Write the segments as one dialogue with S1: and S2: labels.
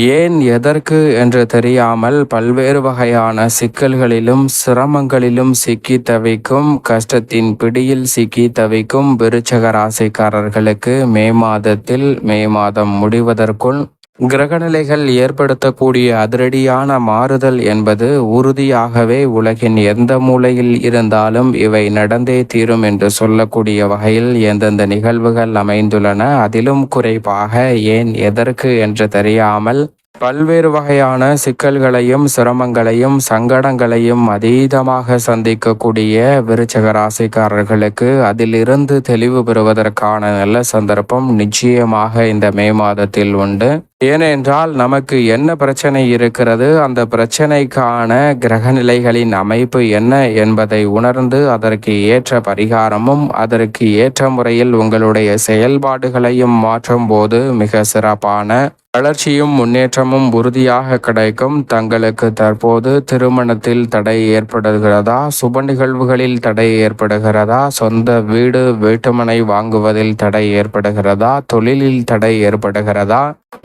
S1: ஏன் எதற்கு என்று தெரியாமல் பல்வேறு வகையான சிக்கல்களிலும் சிரமங்களிலும் சிக்கி தவிக்கும், கஷ்டத்தின் பிடியில் சிக்கி தவிக்கும் விருச்சக ராசிக்காரர்களுக்கு மே மாதம் முடிவதற்குள் கிரகநிலைகள் ஏற்படுத்தக்கூடிய அதிரடியான மாறுதல் என்பது உறுதியாகவே உலகின் எந்த மூலையில் இருந்தாலும் இவை நடந்தே தீரும் என்று சொல்லக்கூடிய வகையில் எந்தெந்த நிகழ்வுகள் அமைந்துள்ளன. அதிலும் குறிப்பாக ஏன் எதற்கு என்று தெரியாமல் பல்வேறு வகையான சிக்கல்களையும் சிரமங்களையும் சங்கடங்களையும் அதீதமாக சந்திக்கக்கூடிய விருச்சக ராசிக்காரர்களுக்கு அதிலிருந்து தெளிவு பெறுவதற்கான நல்ல சந்தர்ப்பம் நிச்சயமாக இந்த மே மாதத்தில் உண்டு. ஏனென்றால் நமக்கு என்ன பிரச்சனை இருக்கிறது, அந்த பிரச்சனைக்கான கிரகநிலைகளின் அமைப்பு என்ன என்பதை உணர்ந்து அதற்கு ஏற்ற பரிகாரமும் அதற்கு ஏற்ற முறையில் உங்களுடைய செயல்பாடுகளையும் மாற்றும் போது மிக சிறப்பான வளர்ச்சியும் முன்னேற்றமும் உறுதியாக கிடைக்கும். தங்களுக்கு தற்போது திருமணத்தில் தடை ஏற்படுகிறதா, சுப நிகழ்வுகளில் தடை ஏற்படுகிறதா, சொந்த வீடு வீட்டுமனை வாங்குவதில் தடை ஏற்படுகிறதா, தொழிலில் தடை ஏற்படுகிறதா,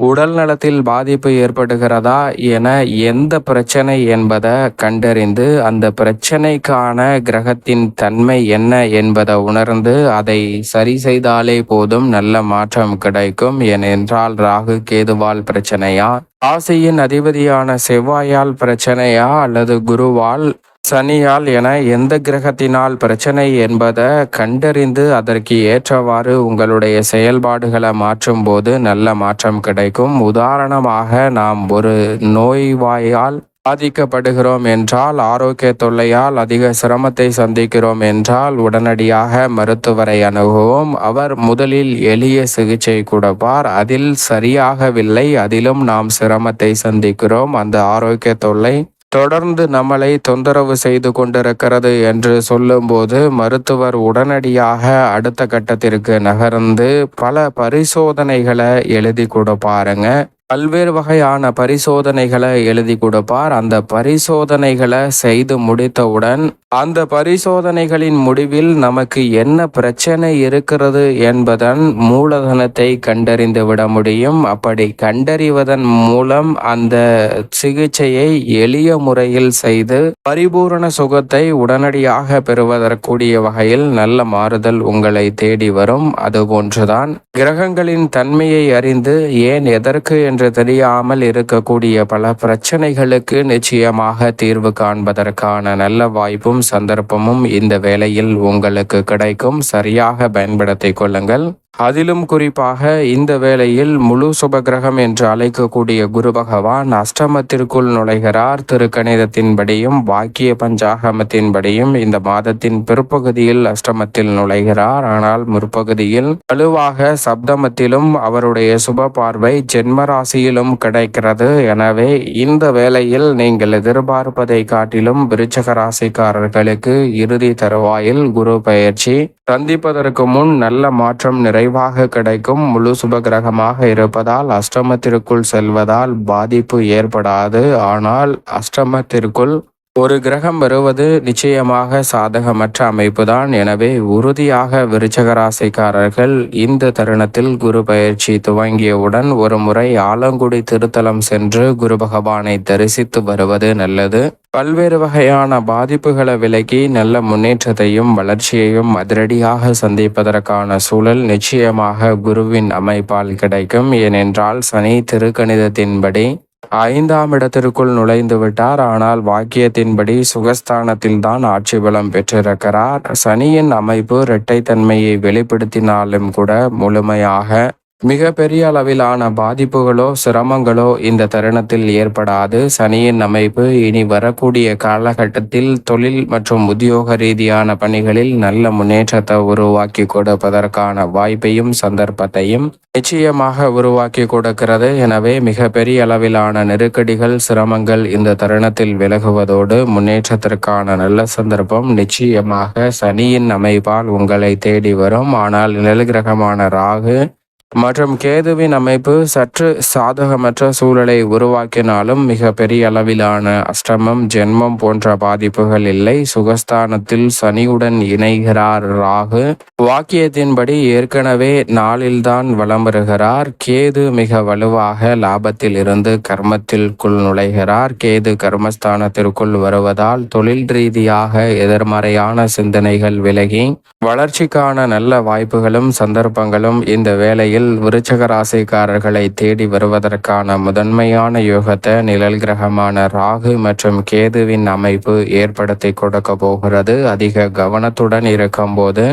S1: உடல் நலத்தில் பாதிப்பு ஏற்படுகிறதா என எந்த பிரச்சனை என்பதை கண்டறிந்து அந்த பிரச்சனைக்கான கிரகத்தின் தன்மை என்ன என்பதை உணர்ந்து அதை சரி செய்தாலே போதும், நல்ல மாற்றம் கிடைக்கும். ஏனென்றால் ராகு கேதுவால் பிரச்சனையா, ராசியின் அதிபதியான செவ்வாயால் பிரச்சனையா, அல்லது குருவால் சனியால் என எந்த கிரகத்தினால் பிரச்சனை என்பதை கண்டறிந்து அதற்கு ஏற்றவாறு உங்களுடைய செயல்பாடுகளை மாற்றும் போது நல்ல மாற்றம் கிடைக்கும். உதாரணமாக நாம் ஒரு நோய்வாயால் பாதிக்கப்படுகிறோம் என்றால், ஆரோக்கிய தொல்லையால் அதிக சிரமத்தை சந்திக்கிறோம் என்றால் உடனடியாக மருத்துவரை அணுகுவோம். அவர் முதலில் எளிய சிகிச்சை கொடுப்பார். அதில் சரியாகவில்லை, அதிலும் நாம் சிரமத்தை சந்திக்கிறோம், அந்த ஆரோக்கிய தொல்லை தொடர்ந்து நம்மளை தொந்தரவு செய்து கொண்டிருக்கிறது என்று சொல்லும்போது மருத்துவர் உடனடியாக அடுத்த கட்டத்திற்கு நகர்ந்து பல பரிசோதனைகளை எழுதி கொடுப்பாருங்க. பல்வேறு வகையான பரிசோதனைகளை எழுதி கொடுப்பார். அந்த பரிசோதனைகளை செய்து முடித்தவுடன் அந்த பரிசோதனைகளின் முடிவில் நமக்கு என்ன பிரச்சனை இருக்கிறது என்பதன் மூலதனத்தை கண்டறிந்து விட முடியும். அப்படி கண்டறிவதன் மூலம் அந்த சிகிச்சையை எளிய முறையில் செய்து பரிபூரண சுகத்தை உடனடியாக பெறுவதற்குரிய வகையில் நல்ல மாறுதல் உங்களை தேடி வரும். அதுபோன்றுதான் கிரகங்களின் தன்மையை அறிந்து ஏன் எதற்கு என்று தெரியாமல் இருக்கக்கூடிய பல பிரச்சனைகளுக்கு நிச்சயமாக தீர்வு காண்பதற்கான நல்ல வாய்ப்பும் சந்தர்ப்பமும் இந்த வேளையில் உங்களுக்கு கிடைக்கும். சரியாக பயன்படுத்திக் கொள்ளுங்கள். அதிலும் குறிப்பாக இந்த வேளையில் முழு சுபகிரகம் என்று அழைக்கக்கூடிய குரு பகவான் அஷ்டமத்திற்குள் நுழைகிறார். திருக்கணிதத்தின்படியும் வாக்கிய பஞ்சாகமத்தின்படியும் இந்த மாதத்தின் பிற்பகுதியில் அஷ்டமத்தில் நுழைகிறார். ஆனால் முற்பகுதியில் வலுவாக சப்தமத்திலும் அவருடைய சுப பார்வை ஜென்ம ராசியிலும் கிடைக்கிறது. எனவே இந்த வேளையில் நீங்கள் எதிர்பார்ப்பதை காட்டிலும் விருச்சக ராசிக்காரர்களுக்கு இறுதி தருவாயில் குரு பயிற்சி சந்திப்பதற்கு முன் நல்ல மாற்றம் நிறைவாக கிடைக்கும். முழு சுபகிரகமாக இருப்பதால் அஷ்டமத்திற்குள் செல்வதால் பாதிப்பு ஏற்படாது. ஆனால் அஷ்டமத்திற்குள் ஒரு கிரகம் வருவது நிச்சயமாக சாதகமற்ற அமைப்புதான். எனவே உறுதியாக விருச்சக ராசிக்காரர்கள் இந்த தருணத்தில் குரு பயிற்சி துவங்கியவுடன் ஒரு முறை ஆலங்குடி திருத்தலம் சென்று குரு பகவானை தரிசித்து வருவது நல்லது. பல்வேறு வகையான பாதிப்புகளை விலக்கி நல்ல முன்னேற்றத்தையும் வளர்ச்சியையும் அதிரடியாக சந்திப்பதற்கான சூழல் நிச்சயமாக குருவின் அமைப்பால் கிடைக்கும். ஏனென்றால் சனி திருக்கணிதத்தின்படி 5ஆம் இடத்திற்குள் நுழைந்து விட்டார். ஆனால் வாக்கியத்தின்படி சுகஸ்தானத்தில் தான் ஆட்சி பலம் பெற்றிருக்கிறார். சனியின் அமைப்பு இரட்டைத்தன்மையை வெளிப்படுத்தினாலும் கூட முழுமையாக மிக பெரிய அளவிலான பாதிப்புகளோ சிரமங்களோ இந்த தருணத்தில் ஏற்படாது. சனியின் அமைப்பு இனி வரக்கூடிய காலகட்டத்தில் தொழில் மற்றும் உத்தியோக ரீதியான பணிகளில் நல்ல முன்னேற்றத்தை உருவாக்கி கொடுப்பதற்கான வாய்ப்பையும் சந்தர்ப்பத்தையும் நிச்சயமாக உருவாக்கி கொடுக்கிறது. எனவே மிக பெரிய அளவிலான நெருக்கடிகள் சிரமங்கள் இந்த தருணத்தில் விலகுவதோடு முன்னேற்றத்திற்கான நல்ல சந்தர்ப்பம் நிச்சயமாக சனியின் அமைப்பால் உங்களை தேடி வரும். ஆனால் நிழல் கிரகமான ராகு மற்றும் கேதுவின் அமைப்பு சற்று சாதகமற்ற சூழலை உருவாக்கினாலும் மிக பெரிய அளவிலான அஷ்டமம் ஜென்மம் போன்ற பாதிப்புகள் இல்லை. சுகஸ்தானத்தில் சனியுடன் இணைகிறார் ராகு. வாக்கியத்தின்படி ஏற்கனவே நாளில்தான் வலம் வருகிறார். கேது மிக வலுவாக லாபத்தில் இருந்து கர்மத்திற்குள் நுழைகிறார். கேது கர்மஸ்தானத்திற்குள் வருவதால் தொழில் ரீதியாக எதிர்மறையான சிந்தனைகள் விலகி வளர்ச்சிக்கான நல்ல வாய்ப்புகளும் சந்தர்ப்பங்களும் இந்த வேளையில் விருச்சக ராசிக்காரர்களை தேடி வருவதற்கான முதன்மையான யோகத்தை நிழல் கிரகமான ராகு மற்றும் கேதுவின் அமைப்பு ஏற்படுத்தி கொடுக்க போகிறது. அதிக கவனத்துடன் இருக்கும்போது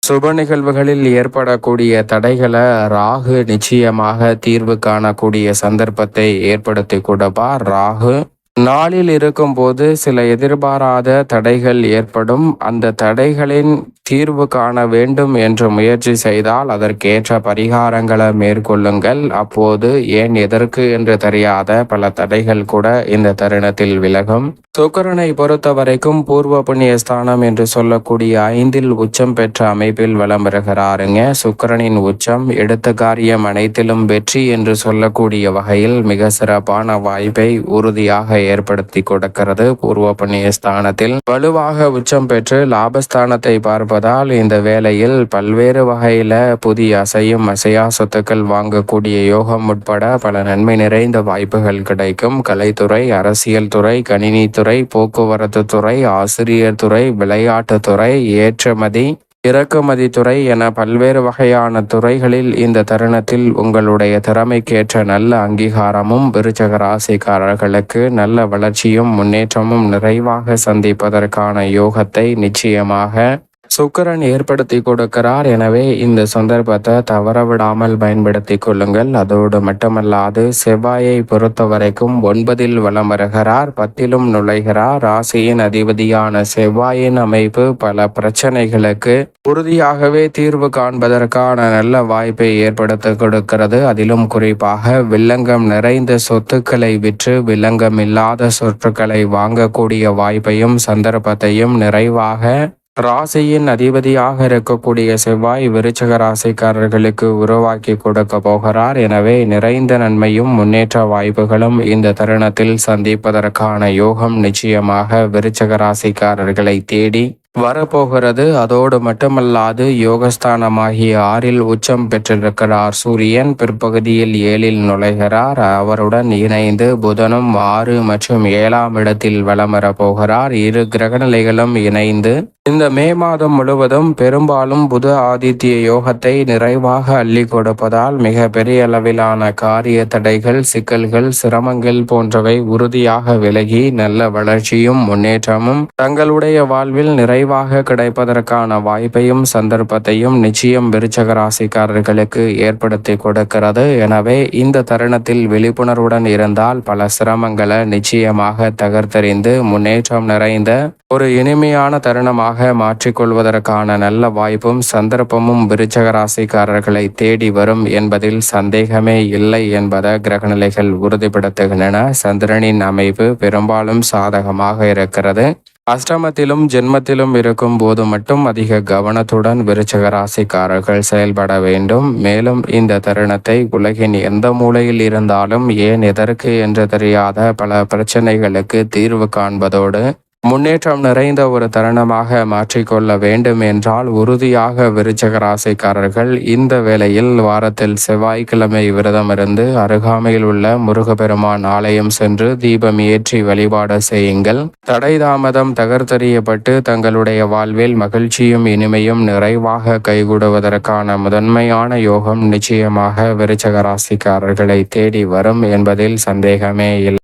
S1: சுப நிகழ்வுகளில் ஏற்படக்கூடிய தடைகளை ராகு நிச்சயமாக தீர்வு காணக்கூடிய சந்தர்ப்பத்தை ஏற்படுத்தி கொடுப்பார். ராகு நாளில் இருக்கும்போது சில எதிர்பாராத தடைகள் ஏற்படும். அந்த தடைகளின் தீர்வு காண வேண்டும் என்று முயற்சி செய்தால் அதற்கேற்ற பரிகாரங்களை மேற்கொள்ளுங்கள். அப்போது ஏன் எதற்கு என்று தெரியாத பல தடைகள் கூட இந்த தருணத்தில் விலகும். சுக்கிரனை பொறுத்த வரைக்கும் பூர்வ புண்ணிய ஸ்தானம் என்று சொல்லக்கூடிய 5இல் உச்சம் பெற்ற அமைப்பில் வலம் வருகிறாருங்க. சுக்கிரனின் உச்சம் எடுத்த காரியம் அனைத்திலும் வெற்றி என்று சொல்லக்கூடிய வகையில் மிக சிறப்பான வாய்ப்பை உறுதியாக ஏற்படுத்தி கொடுக்கிறது. பூர்வ புண்ணிய ஸ்தானத்தில் வலுவாக உச்சம் பெற்று லாபஸ்தானத்தை பார்ப்பதால் இந்த வேளையில் பல்வேறு வகையில புதிய அசையும் அசையா சொத்துக்கள் வாங்கக்கூடிய யோகம் உட்பட பல நன்மை நிறைந்த வாய்ப்புகள் கிடைக்கும். கலைத்துறை, அரசியல் துறை, கணினித்துறை, போக்குவரத்து துறை, ஆசிரியர் துறை, விளையாட்டுத்துறை, ஏற்றுமதி இறக்குமதி துறை என பல்வேறு வகையான துறைகளில் இந்த தருணத்தில் உங்களுடைய திறமைக்கேற்ற நல்ல அங்கீகாரமும் விருச்சக ராசிக்காரர்களுக்கு நல்ல வளர்ச்சியும் முன்னேற்றமும் நிறைவாக சந்திப்பதற்கான யோகத்தை நிச்சயமாக சுக்கிரன் ஏற்படுத்தி கொடுக்கிறார். எனவே இந்த சந்தர்ப்பத்தை தவறவிடாமல் பயன்படுத்தி கொள்ளுங்கள். அதோடு மட்டுமல்லாது செவ்வாயை பொறுத்த வரைக்கும் 9இல் வலம் வருகிறார், 10இலும் நுழைகிறார். ராசியின் அதிபதியான செவ்வாயின் அமைப்பு பல பிரச்சனைகளுக்கு உறுதியாகவே தீர்வு காண்பதற்கான நல்ல வாய்ப்பை ஏற்படுத்தி கொடுக்கிறது. அதிலும் குறிப்பாக வில்லங்கம் நிறைந்த சொத்துக்களை விற்று வில்லங்கம் இல்லாத சொத்துக்களை வாங்கக்கூடிய வாய்ப்பையும் சந்தர்ப்பத்தையும் நிறைவாக ராசியின் அதிபதியாக இருக்கக்கூடிய செவ்வாய் விருச்சக ராசிக்காரர்களுக்கு உருவாக்கி கொடுக்க போகிறார். எனவே நிறைந்த நன்மையும் முன்னேற்ற வாய்ப்புகளும் இந்த தருணத்தில் சந்திப்பதற்கான யோகம் நிச்சயமாக விருச்சக ராசிக்காரர்களை தேடி வரப்போகிறது. அதோடு மட்டுமல்லாது யோகஸ்தானமாகிய 6இல் உச்சம் பெற்றிருக்கிறார் சூரியன். பிற்பகுதியில் 7இல் நுழைகிறார். அவருடன் இணைந்து புதனும் 6 மற்றும் 7ஆம் இடத்தில் வலம் வரப்போகிறார். இரு கிரகநிலைகளும் இணைந்து இந்த மே மாதம் முழுவதும் பெரும்பாலும் புத ஆதித்ய யோகத்தை நிறைவாக அள்ளி கொடுப்பதால் மிக பெரிய அளவிலான காரிய தடைகள், சிக்கல்கள், சிரமங்கள் போன்றவை உறுதியாக விலகி நல்ல வளர்ச்சியும் முன்னேற்றமும் தங்களுடைய வாழ்வில் நிறைவாக கிடைப்பதற்கான வாய்ப்பையும் சந்தர்ப்பத்தையும் நிச்சயம் விருச்சக ராசிக்காரர்களுக்கு ஏற்படுத்தி கொடுக்கிறது. எனவே இந்த தருணத்தில் விழிப்புணர்வுடன் இருந்தால் பல சிரமங்களை நிச்சயமாக தகர்த்தெறிந்து முன்னேற்றம் நிறைந்த ஒரு இனிமையான தருணமாக மாற்றிக்கொள்வதற்கான நல்ல வாய்ப்பும் சந்தர்ப்பமும் விருச்சக ராசிக்காரர்களை தேடி வரும் என்பதில் சந்தேகமே இல்லை என்பதை கிரகநிலைகள் உறுதிப்படுத்துகின்றன. சந்திரனின் அமைப்பு பெரும்பாலும் சாதகமாக இருக்கிறது. அஷ்டமத்திலும் ஜென்மத்திலும் இருக்கும் போது மட்டும் அதிக கவனத்துடன் விருச்சக ராசிக்காரர்கள் செயல்பட வேண்டும். மேலும் இந்த தருணத்தை உலகின் எந்த மூலையில் இருந்தாலும் ஏன் எதற்கு என்று தெரியாத பல பிரச்சனைகளுக்கு தீர்வு காண்பதோடு முன்னேற்றம் நிறைந்த ஒரு தருணமாக மாற்றிக்கொள்ள வேண்டும் என்றால் உறுதியாக விருச்சக ராசிக்காரர்கள் இந்த வேளையில் வாரத்தில் செவ்வாய்க்கிழமை விரதமிருந்து அருகாமையில் உள்ள முருகப்பெருமான் ஆலயம் சென்று தீபம் ஏற்றி வழிபாடு செய்யுங்கள். தடை தாமதம் தகர்த்தெறியப்பட்டு தங்களுடைய வாழ்வில் மகிழ்ச்சியும் இனிமையும் நிறைவாக கைகூடுவதற்கான முதன்மையான யோகம் நிச்சயமாக விருச்சக ராசிக்காரர்களை தேடி வரும் என்பதில் சந்தேகமே இல்லை.